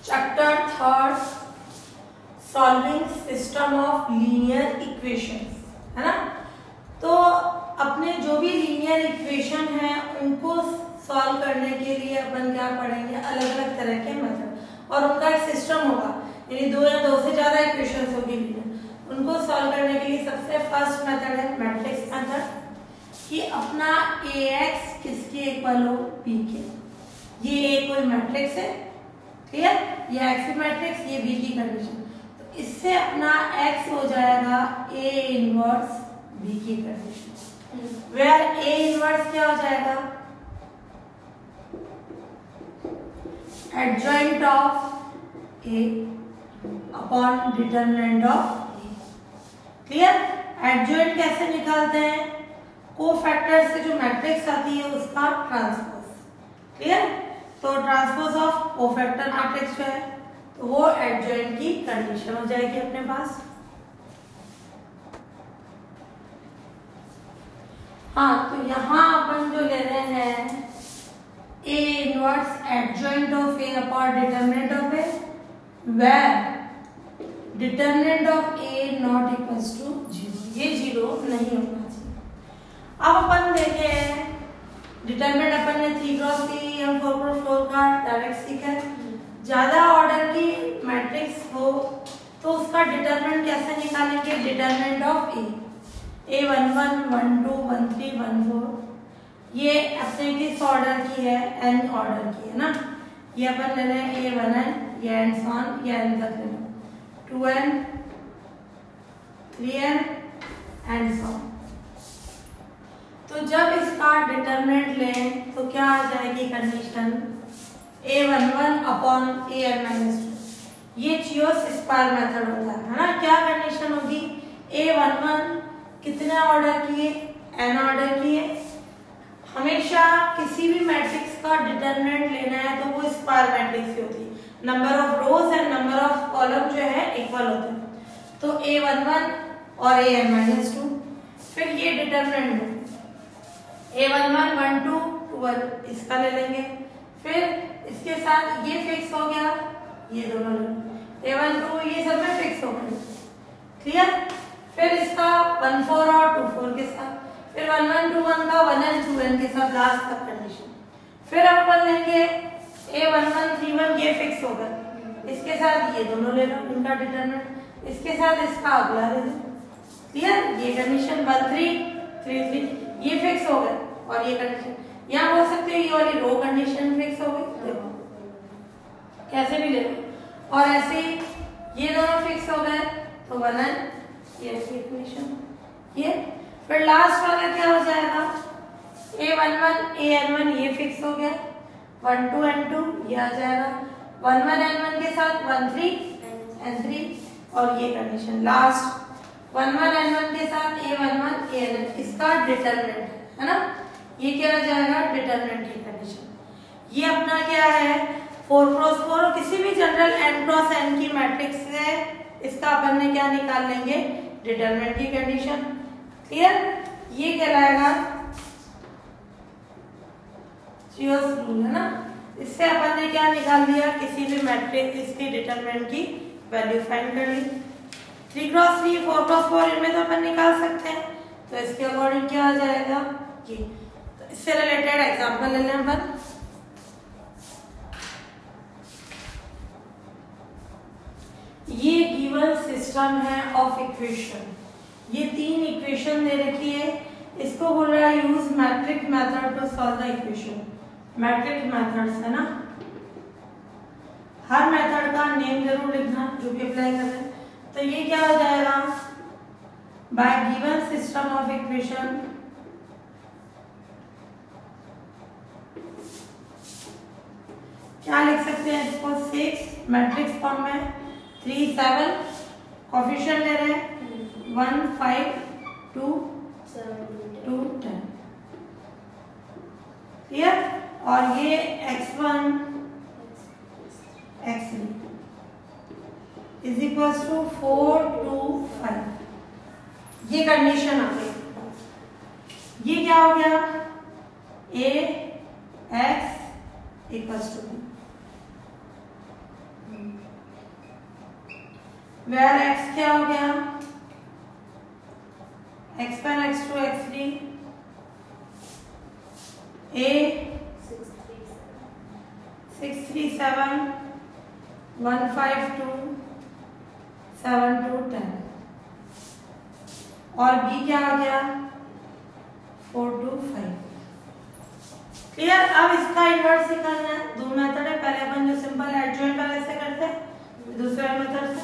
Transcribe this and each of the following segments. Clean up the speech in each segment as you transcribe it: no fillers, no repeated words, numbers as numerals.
Chapter 3 solving system of linear equations, है ना। तो अपने जो भी लीनियर इक्वेशन है उनको सॉल्व करने के लिए अपन क्या पढ़ेंगे, अलग अलग तरह के मेथड, और उनका एक सिस्टम होगा, यानी दो या दो से ज्यादा इक्वेशंस होगी लीनियर। उनको सॉल्व करने के लिए सबसे फर्स्ट मेथड है मैट्रिक्स मेथड, कि अपना Ax किसके इक्वल हो, B के। ये A कोई मैट्रिक्स है, क्लियर, ये X की मैट्रिक्स, ये B की कंडीशन, तो इससे अपना X हो जाएगा A इनवर्स B की कंडीशन, वेयर A इनवर्स क्या हो जाएगा, adjoint of A upon determinant of A। Clear, adjoint कैसे निकालते हैं, कोफैक्टर से जो मैट्रिक्स आती है उसका ट्रांसपोज, क्लियर। तो ट्रांसपोज ऑफ कोफैक्टर मैट्रिक्स जो है तो वो एडजॉइंट की कंडीशन हो जाएगी अपने पास। हाँ, तो यहाँ अपन जो ले रहे हैं A inverse adjoint of A upon determinant of A, where determinant of A not equals to 0, ये 0 नहीं होगा। अब अपन देखें डिटरमिनेंट, अपन ने 3x3 या 4x4 का डायरेक्ट सीखा है। ज्यादा ऑर्डर की मैट्रिक्स हो तो उसका डिटरमिनेंट कैसे निकालेंगे, डिटरमिनेंट ऑफ A 1 1 1 2 1 3 1 4, ये अपने किस ऑर्डर की है, n ऑर्डर की है ना। ये अपन ले रहे हैं A1n, ये एंड ऑन, ये n तक ले लो, 2n 3n एंड सो। तो जब इसका डिटरमिनेंट लें तो क्या आ जाएगी कंडीशन, A11 अपॉन AN-2, ये चियोस स्क्वायर मेथड होता है ना। क्या कंडीशन होगी, A11 कितने ऑर्डर की है, n ऑर्डर की है। हमेशा किसी भी मैट्रिक्स का डिटरमिनेंट लेना है तो वो स्क्वायर मैट्रिक्स ही होती है, number of rose and number of column जो है इक्वल होते हैं। तो A11 और AN-2, फिर ये डिटरमिनेंट A11 1 2 1, इसका ले लेंगे, फिर इसके साथ ये फिक्स हो गया, ये दोनों ले A1 2, ये सब में फिक्स हो गए, क्लियर। फिर इसका 1 4 और 2 4 के साथ, फिर 1 1 2 1 का 1n 2n के साथ लास्ट तक कंडीशन। फिर अपन लेंगे A11 3 1, ये फिक्स हो गया, इसके साथ ये दोनों ले लो इनका डिटरमिनेंट, इसके साथ इसका अगला ले लो, क्लियर। ये कंडीशन 1 3 3 3, ये फिक्स हो गए, और ये कंडीशन यहाँ बोल सकते हो ये वाली रो कंडीशन फिक्स हो गई, देखो कैसे भी ले लो, और ऐसे ये दोनों फिक्स हो गए तो 1n, ये ऐसी इक्वेशन, ये फिर लास्ट वाला क्या हो जाएगा, A11 AN1, ये फिक्स हो गया, 1 2 N2 ये आ जाएगा, 1 1 N1 के साथ 1 3 N3, और ये कंडीशन लास्ट 1 1 N1 के साथ A11 AN, इसका डिटरमिनेंट है ना। ये क्या हो जाएगा, डिटरमिनेंट की कंडीशन। ये अपना क्या है 4x4, और किसी भी जनरल n×n की मैट्रिक्स है, इसका अपन ने क्या निकाल लेंगे, डिटरमिनेंट की कंडीशन, क्लियर। ये कहलाएगा चियोस रूल, है ना। इससे अपन ने क्या निकाल लिया, किसी भी मैट्रिक्स इसकी डिटरमिनेंट की वैल्यू फाइंड कर ली। 3x3 4x4 इनमें तो अपन निकाल सकते हैं, तो इसके अकॉर्डिंग क्या आ जाएगा ये। तो इससे रिलेटेड एग्जांपल ले लें अपन, ये गिवन सिस्टम है ऑफ इक्वेशन, ये 3 इक्वेशन दे रखी है, इसको बोल रहा है use matrix method to solve the equation. Matrix methods है ना, हर मेथड का नेम जरूर लिखना जो भी अप्लाई कर रहे हैं। तो ये क्या हो जाएगा, bye given system of equation क्या लिख सकते हैं इसको, 6 मैट्रिक्स फॉर्म में, 3 7, कोफिशिएंट ले रहे हैं 1 5 2 2 10, क्लियर। और ये x1 x3 is equal to 4 2 5, ये कंडीशन आ गई। ये क्या हो गया, a x equal to b, where x क्या हो गया, x1 x2 x3 a 637 152 7210 और b क्या आ गया 425। क्लियर। अब इसका इन्वर्स निकालना है। दो मेथड है, पहले अपन जो सिंपल एडजॉइंट वाले से करते हैं, दूसरा मेथड से।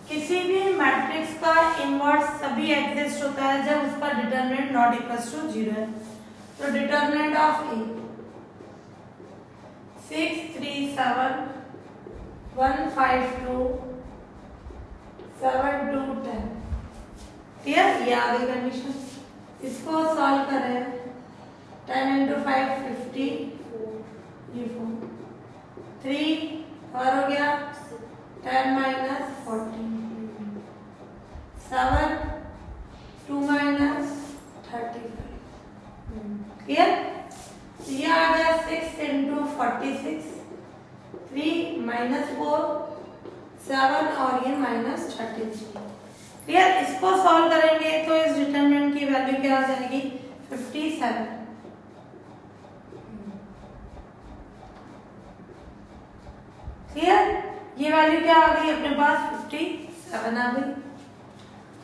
किसी भी मैट्रिक्स का इन्वर्स तभी एग्जिस्ट होता है जब उसका डिटरमिनेंट नॉट इक्वल टू 0 है। तो डिटरमिनेंट ऑफ ए 637 152 7210। क्लियर। ये आ गई कंडीशन। इसको सॉल्व करें 10 into 5 50 ये 3 और हो गया 10 minus 40 7 2 minus 35। क्लियर। ये आ गया 6 into 46 3 minus 4 7 और ये minus 33। क्लियर। इसको सॉल्व करेंगे तो इस डिटरमिनेंट की वैल्यू क्या आ जाएगी 57। क्लियर। ये वैल्यू क्या आ गई अपने पास 57 आ गई।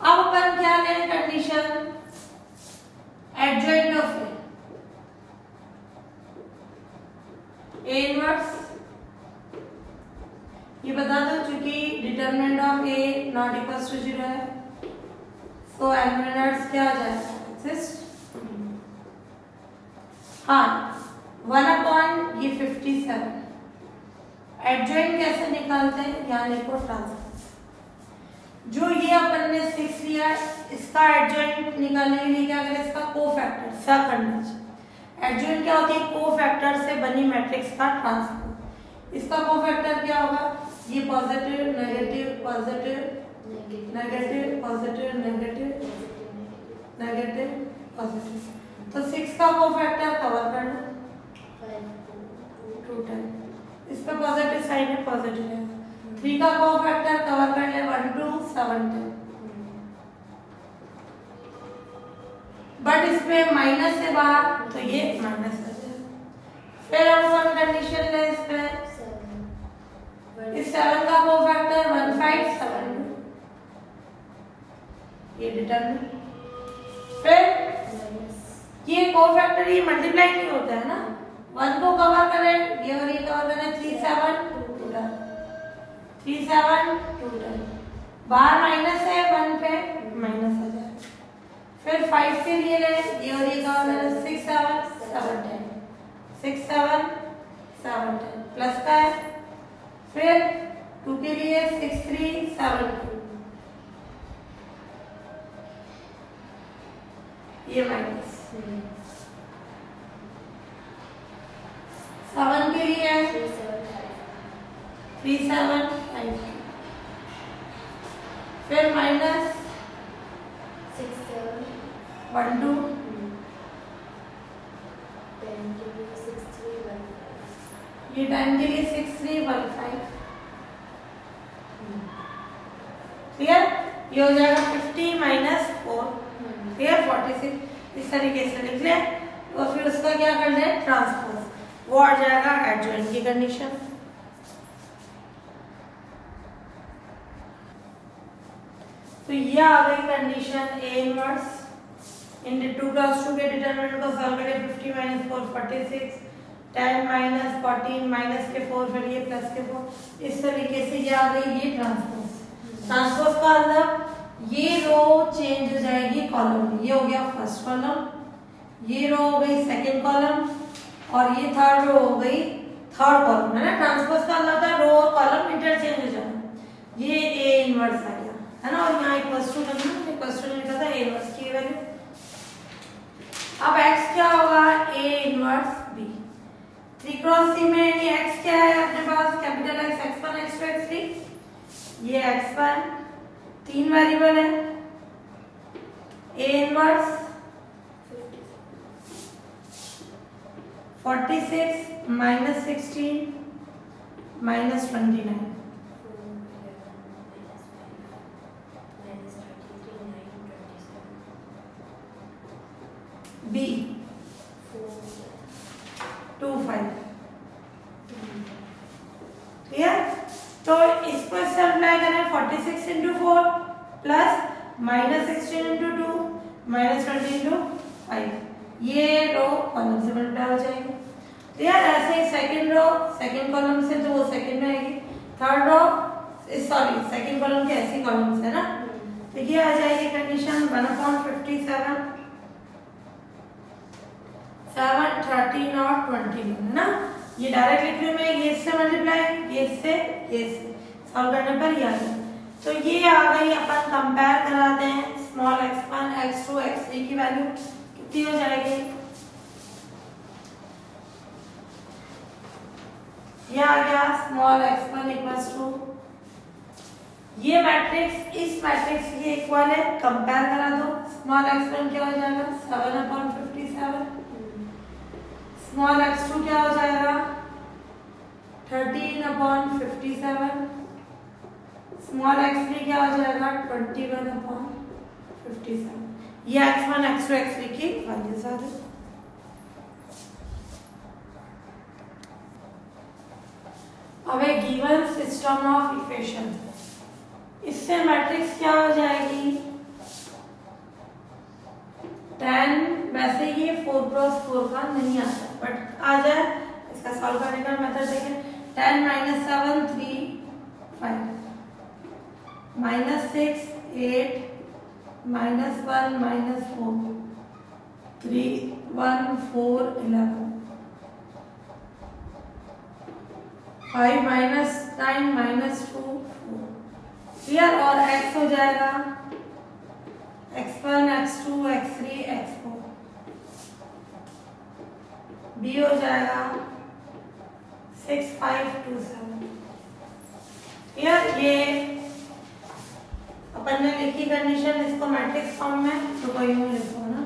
अब अपन क्या लें condition adjoint of A inverse. ये बता दो चूंकि determinant of A not equal to 0 है, सो एलिमेंट्स क्या आ जाएगा एग्जिस्ट। हाँ 1 ये 57। एडजॉइंट कैसे निकालते हैं, यहाँ लिखो ट्रांसपोज। जो ये अपन ने 6 लिया इसका एडजॉइंट निकालने के लिए क्या करें, इसका कोफैक्टर सहखंड। एडजॉइंट क्या होती है, कोफैक्टर से बनी मैट्रिक्स का ट्रांसपोज। इसका कोफैक्टर क्या होगा, ये positive negative positive negative positive negative negative positive. तो 6 का कोफैक्टर कवर कर लो 2 टाइम, इस पे पॉजिटिव साइन है पॉजिटिव है। 3 का कोफैक्टर कवर कर ले 1 2 7 10, बट इसमें माइनस से बाहर तो ये माइनस कर दे। फिर हम वन कंडीशन ले इस पे, इस 7 का कोफैक्टर 1 5 7 ये डिटरमिनेंट। फिर ये कोफैक्टर ये मल्टीप्लाई नहीं होता है ना, 1 को कवर करें ये और ये कवर करें 3 7 3 7 2 बाहर माइनस है 1 पे माइनस आ जाए। फिर 5 के लिए ले ये और ये कवर करें 6 7 7 10 6 7 7 10 प्लस का है। फिर 2 के लिए 6 3 7 2 ये माइनस। 7 के लिए 3 7 5 फिर माइनस 6 7 1 2 10 के लिए 6 3 1 5 ये 10 के लिए 6 3 1 5। क्लियर। ये हो जाएगा 50 माइनस 4 क्लियर 46। इस तरीके से लिख ले और फिर उसका क्या कर ले ट्रांसपोज, वो आ जाएगा एडजॉइंट की कंडीशन। तो ये आ गई condition A inverse. In 2 cross 2 के डिटरमिनेंट को सॉल्व करें 50 माइनस 4 46 10 माइनस 14 माइनस के 4 फिर ये प्लस के 4। इस तरीके से ये आ गई ये ट्रांसपोज। ट्रांसपोज का मतलब ये रो चेंज हो जाएगी कॉलम में। ये हो गया फर्स्ट कॉलम, ये रो हो गई सेकंड कॉलम और ये थर्ड रो हो गई थर्ड कॉलम, है ना। ट्रांसपोज का मतलब था रो और कॉलम इंटरचेंज हो जाना। ये ए इनवर्स आ गया, है ना। और यहाँ इक्वल्स टू करना, इक्वल्स टू लिखा था ए इनवर्स की वैल्यू। अब x क्या होगा, ए इनवर्स बी। 3 क्रॉस 3 में ये x क्या है अपने पास, capital X x1 x2 x3। ये x1 3 वेरिएबल है, ए इनवर्स 46 -16 -29 बी 4 2 5 क्लियर। तो इसको इससे अप्लाई करें 46 इंटू 4 प्लस -16 इंटू 2 -20 इंटू 5 ये रो कॉलम से मल्टीप्लाई हो जाएगी। तो यार ऐसे ही सेकंड रो सेकंड कॉलम से तो वो सेकंड में आएगी, third row sorry second column के ऐसी कॉलम से ना, तो ये आ जाएगी कंडीशन 1/57 7 13 और 21 है ना। ये डायरेक्ट लिख रही हूँ मैं, ये इससे मल्टीप्लाई ये इससे सॉल्व करने पर ये आ गया। तो ये आ गई, अपन कंपेयर कराते हैं स्मॉल x1 x2 x3 की वैल्यू कितनी हो जाएगी। ये आ गया स्मॉल x1 इक्वल्स टू, ये मैट्रिक्स इस मैट्रिक्स के इक्वल है, कंपेयर करा दो। स्मॉल x1 क्या हो जाएगा 7/57, स्मॉल x2 क्या हो जाएगा 13/57, स्मॉल x3 क्या हो जाएगा 21/57। ये x1 x2 x3 की वैल्यूज आ गई। अब एक गिवन सिस्टम ऑफ इक्वेशन, इससे मैट्रिक्स क्या हो जाएगी 10, वैसे ये 4x4 का नहीं आता बट आ जाए, इसका सॉल्व करने का मेथड देखें। 10 - 7 3 5 -6 8 -1 -4 3 1 4 11 5 -9 -2 4 क्लियर। और x हो जाएगा x1 x2 x3 x4, b हो जाएगा 6 5 2 7 क्लियर। ये अपन ने लिखी कंडीशन, इसको मैट्रिक्स फॉर्म में तो कोई यूं लिखो ना,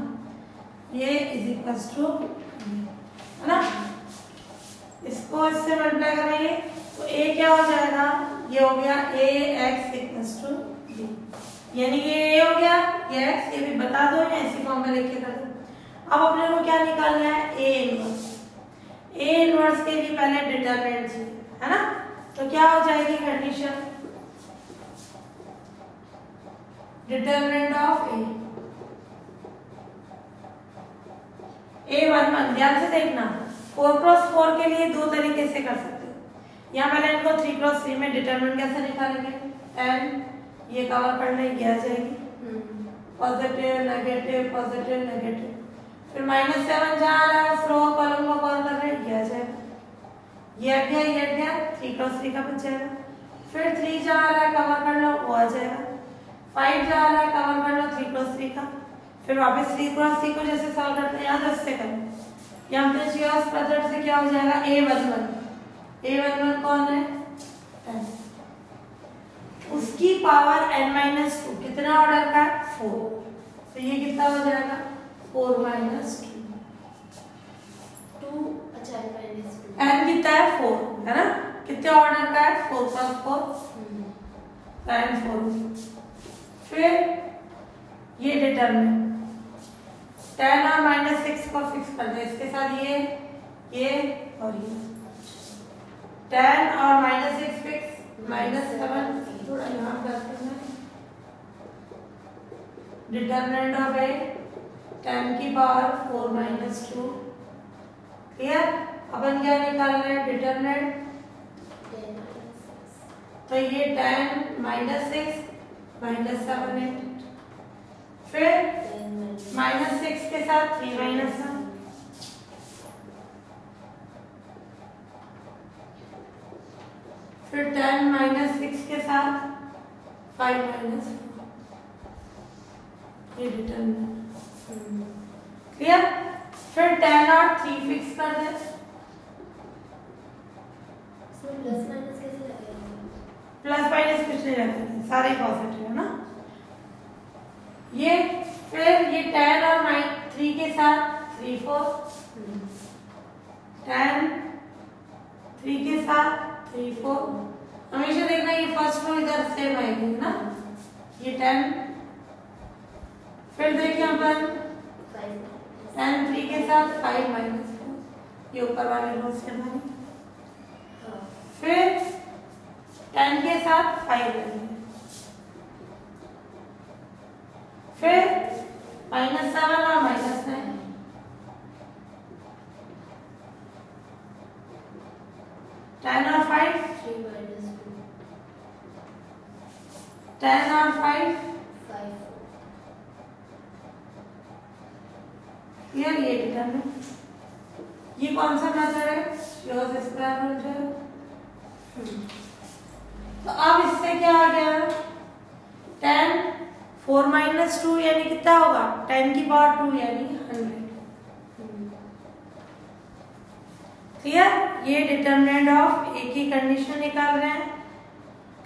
ये इज इक्वल्स टू है ना, इसको इससे मल्टीप्लाई करेंगे तो a क्या हो जाएगा, ये हो गया ax इक्वल्स टू b, यानी कि a हो गया ये x, ये भी बता दो या इसी फॉर्म में लिख के कर दो। अब अपने को क्या निकालना है a इनवर्स, a इनवर्स के लिए पहले डिटरमिनेंट चाहिए है ना। तो क्या हो जाएगी कंडीशन, डिटरमिनेंट ऑफ a11, ध्यान से देखना 4x4 के लिए दो तरीके से कर सकते हो। यहाँ पहले इनको 3x3 में डिटरमिनेंट कैसे निकालेंगे, 10 ये कवर कर ले, ये आ जाएगी पॉजिटिव नेगेटिव पॉजिटिव नेगेटिव, फिर -7 जहाँ आ रहा है उस रो कॉलम को कॉल कर रहे हैं, ये आ जाएगा, ये हट गया ये हट गया, 3x3 का बच जाएगा। फिर 3 जहाँ आ रहा है कवर कर लो वो आ जाएगा, 5 जहाँ आ रहा है कवर कर लो 3x3 का, फिर वापस 3x3 को जैसे सॉल्व करते हैं यहाँ 10 से करें, यहाँ पे चीज मेथड से क्या हो जाएगा a11 कौन है 10, उसकी पावर n-2 कितना ऑर्डर का 4, तो ये कितना हो जाएगा 4 - 2 अच्छा n कितना है 4 है ना, कितने ऑर्डर का है 4x4 टाइम 4। फिर ये डिटरमिनेंट 10 और -6 को फिक्स कर दे, इसके साथ ये और ये 10 और -6 फिक्स, -7 थोड़ा यहाँ करते हैं, डिटरमिनेंट ऑफ a 10 की पावर 4 - 2 क्लियर। अपन क्या निकाल रहे हैं डिटरमिनेंट, तो ये 10 -6 -7 है, फिर -6 के साथ 3 -1, फिर 10 - 6 के साथ 5 -4, ये डिटरमिनेंट क्लियर। फिर 10 और 3 फिक्स कर दे, प्लस माइनस कैसे लगेगा, प्लस माइनस कुछ नहीं लगेगा, सारे पॉजिटिव है ना ये। फिर ये 10 और 3 के साथ 3 4, 10 3 के साथ 3 4, हमेशा देखना ये फर्स्ट रो इधर सेम आएगी ना, ये 10, फिर देखिए अपन tan 3 के साथ 5 माइनस 4, ये ऊपर वाले रो से हमारी। फिर tan के साथ 5 लेंगे, फिर -7 और -9, tan और 5 3 minus 2, tan और 5 5, क्लियर। ये डिटरमिनेंट, ये कौन सा मेथड है, योर स्क्वायर रूल है। तो अब इससे क्या आ गया, tan 4 माइनस 2 यानी कितना होगा, 10 की पावर 2 यानी 100। क्लियर। ये डिटरमिनेंट ऑफ ए की कंडीशन निकाल रहे हैं।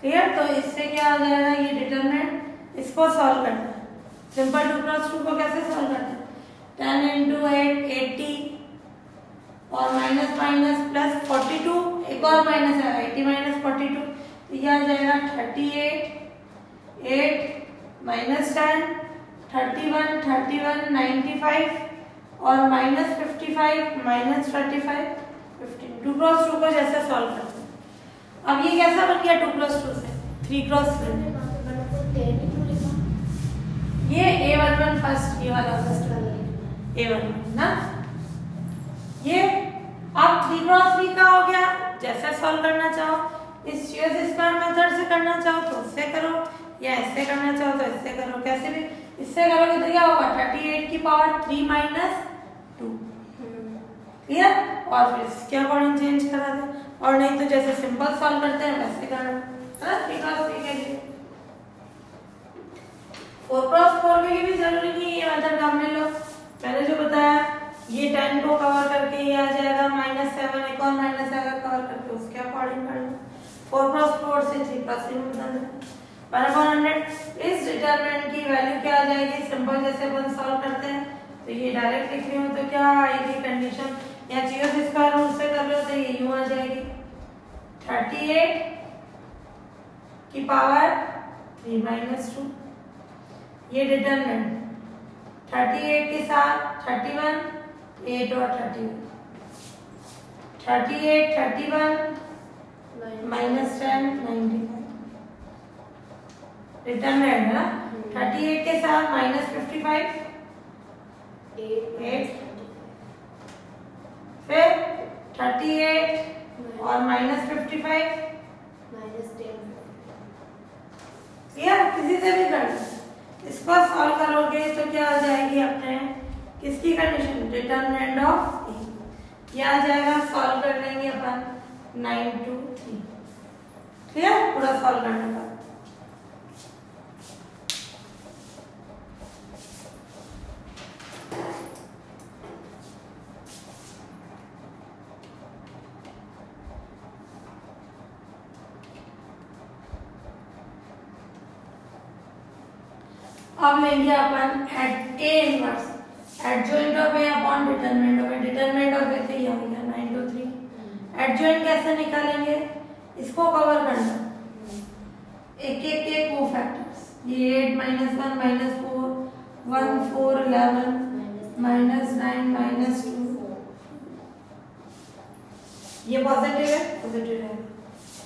क्लियर। तो इससे क्या आ जाएगा, ये डिटरमिनेंट, इसको सॉल्व करना है। सिंपल 2 क्रॉस 2 को कैसे सॉल्व करते हैं, 10 into 8 80 और माइनस माइनस प्लस 42, एक और माइनस है 80 माइनस 42, तो यह आ जाएगा 38 8 माइनस 10 31 31 95 और माइनस 55 माइनस 35 15। 2 क्रॉस 2 को जैसे सॉल्व करते हैं। अब ये कैसा बन गया 2 क्रॉस 2 से 3 क्रॉस 3। ये A11 फर्स्ट, ये वाला फर्स्ट A11 ना, ये अब 3 क्रॉस 3 का हो गया। जैसे सॉल्व करना चाहो, इस चीज स्क्वायर मेथड से करना चाहो तो उससे करो, या इससे करना चाहो तो इससे करो। कैसे भी इससे करोगे तो क्या होगा, 38 की पावर 3 माइनस 2। क्लियर। और फिर इसके अकॉर्डिंग चेंज करा दे, और नहीं तो जैसे सिंपल सॉल्व करते हैं वैसे करना है ना। 3 क्रॉस 3 के लिए 4 क्रॉस 4 के लिए भी जरूरी नहीं है ये मेथड काम ले लो। मैंने जो बताया, ये 10 को कवर करके ये आ जाएगा -7, एक और माइनस आएगा कवर करके, उसके अकॉर्डिंग कर लो। 4 क्रॉस 4 से 3 क्रॉस 3 में बदल दो 1/100। इस डिटरमिनेंट की वैल्यू क्या आ जाएगी, सिंपल जैसे अपन सॉल्व करते हैं तो ये डायरेक्ट लिख रही हूँ तो क्या आएगी कंडीशन, या जीरो स्क्वायर रूट से कर लो तो ये यूं आ जाएगी 38 की पावर 3 माइनस 2। ये डिटरमिनेंट 38 के साथ 31 8 और 31 38 31 माइनस 10 95 डिटरमिनेंट है ना। 38 के साथ माइनस 55 8 फिर 38 और माइनस 55 क्लियर। किसी से भी कर लो, इसको सॉल्व करोगे तो क्या आ जाएगी अपने किसकी कंडीशन, डिटरमिनेंट ऑफ ए। क्या आ जाएगा, सॉल्व कर लेंगे अपन 9 to 3। क्लियर। पूरा सॉल्व करने का अब लेंगे अपन at A inverse, adjoint of A upon determinant of A. Determinant of A तो ये हो गया 9 to 3। एडजॉइंट कैसे निकालेंगे, इसको कवर करना एक एक के कोफैक्टर्स। ये 8 माइनस 1 माइनस 4 1 4 11 माइनस 9 माइनस 2, ये पॉजिटिव है, पॉजिटिव है।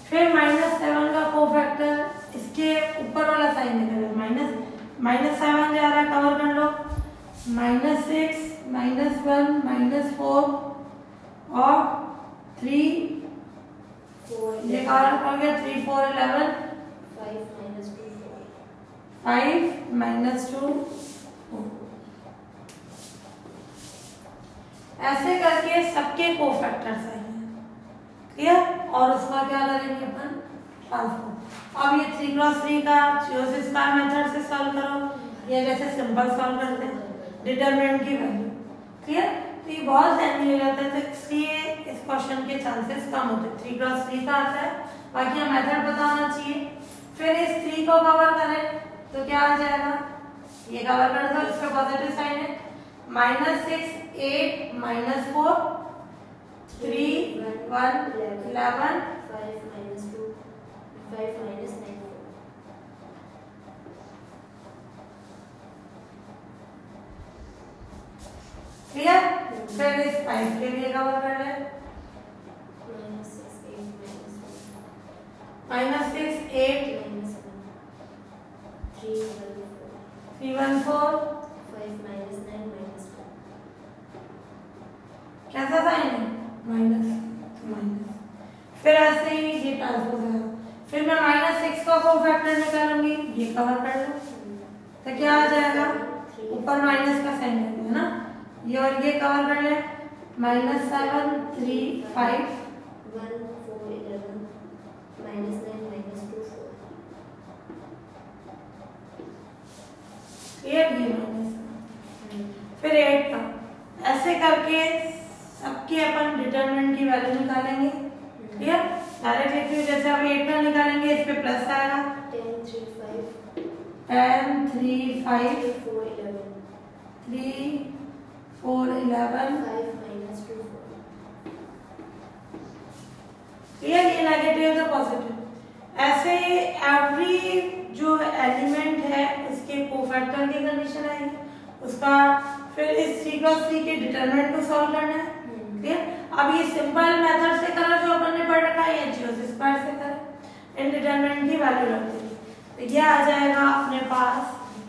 फिर -7 का कोफैक्टर, इसके ऊपर वाला साइन निकलेगा -7 जा रहा है, कवर कर लो -6 -1 -4 और 3 ये कवर कर गया 3 4 11 5 -2 4। ऐसे करके सबके कोफैक्टर्स आएंगे। क्लियर। और उसका क्या करेंगे अपन, ट्रांसफॉर्म। अब ये 3 क्रॉस 3 का चेओस स्क्वायर मेथड से सॉल्व करो, या जैसे सिंपल सॉल्व करते हैं डिटरमिनेंट की वैल्यू। क्लियर। तो ये बहुत लेंथी हो जाता है, तो इसलिए इस क्वेश्चन के चांसेस कम होते हैं। 3 क्रॉस 3 का आता है, बाकी हम मेथड पता होना चाहिए। फिर इस 3 को कवर करें तो क्या आ जाएगा, ये कवर कर दो, इसका पॉजिटिव साइन है -6 8 -4 3 1 11 5 क्लियर? फिर इस 5 के लिए कवर कर ले। -6 8 314 कैसा साइन है? माइनस तो माइनस। फिर ऐसे ही ये ट्रांसपोज है। फिर मैं -6 का कोफैक्टर निकालूंगी, ये कवर कर लो तो क्या आ जाएगा? ऊपर माइनस का साइन है ना, ये और ये कवर कर ले। -7 3 5 1 4 11 -9 -2 4 ये माइनस। फिर 8 का ऐसे करके सबके अपन डिटरमिनेंट की वैल्यू निकालेंगे। क्लियर? डायरेक्ट लिख रही हूँ, जैसे अब 8 का निकालेंगे इस पे प्लस आएगा 10 3 5 10 3 5 4 11 3 4 11 5 -2 4 क्लियर? ये नेगेटिव है पॉजिटिव। ऐसे एवरी जो एलिमेंट है उसके कोफैक्टर की कंडीशन आएगी, उसका फिर इस 3×3 के डिटरमिनेंट को सॉल्व करना है। क्लियर? अब ये सिंपल मेथड से करो जो अपन ने पढ़ रखा है, ये जियो स्क्वायर से करें, इन डिटरमिनेंट की वैल्यू रख देंगे तो ये आ जाएगा अपने पास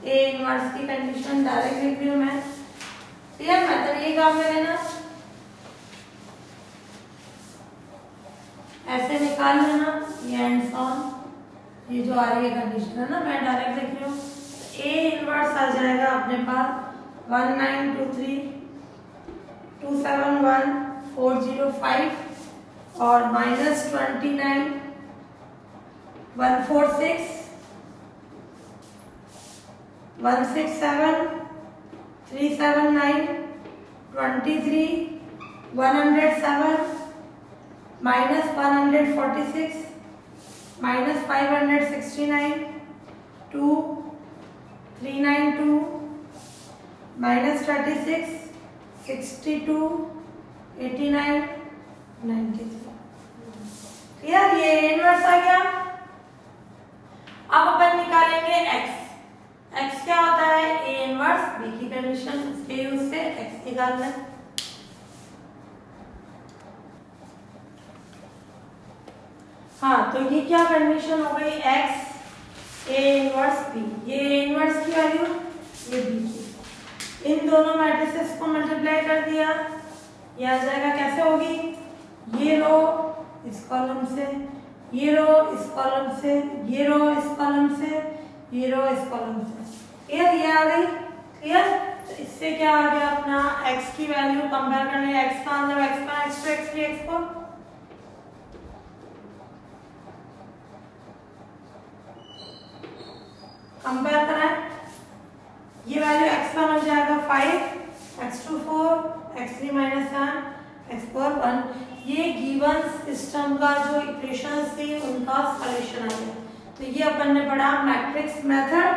ए इनवर्स की कंडीशन। डायरेक्ट लिख रही हूँ मैं। क्लियर? मेथड ये काम में लेना, ऐसे निकाल लेना ये एंड्स ऑन, ये जो आ रही है कंडीशन है ना, मैं डायरेक्ट लिख रही हूँ। ए इनवर्स आ जाएगा अपने पास 1923 271 405 और -29 146 167 379 23 107 -146 -569 2 392 -36 62 89 93। क्लियर? ये इनवर्स आ गया। अब अपन निकालेंगे x। x क्या होता है? a इनवर्स b की कंडीशन, उसके यूज से x निकालना है। हाँ, तो ये क्या कंडीशन हो गई? x a इनवर्स b, ये a इनवर्स की वैल्यू, ये b की। इन दोनों मैट्रिसेस को मल्टीप्लाई कर दिया, ये आ जाएगा। कैसे होगी? ये रो इस कॉलम से, ये रो इस कॉलम से, ये रो इस कॉलम से, ये रो इस कॉलम से। क्लियर? ये आ गई। क्लियर? तो इससे क्या आ गया अपना x की वैल्यू कंपेयर करने, x का आंसर x का x to x की x को कंपेयर कराएं, ये वैल्यू x1 हो जाएगा 5 x2 4 x3 -1 x4 1। ये गिवन सिस्टम का जो इक्वेशंस थी उनका सॉल्यूशन आ गया। तो ये अपन ने पढ़ा मैट्रिक्स मेथड।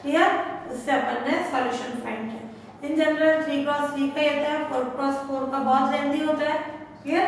क्लियर? उससे अपन ने सॉल्यूशन फाइंड किया। इन जनरल 3×3 का ये होता है, 4×4 का बहुत लेंथी होता है। क्लियर?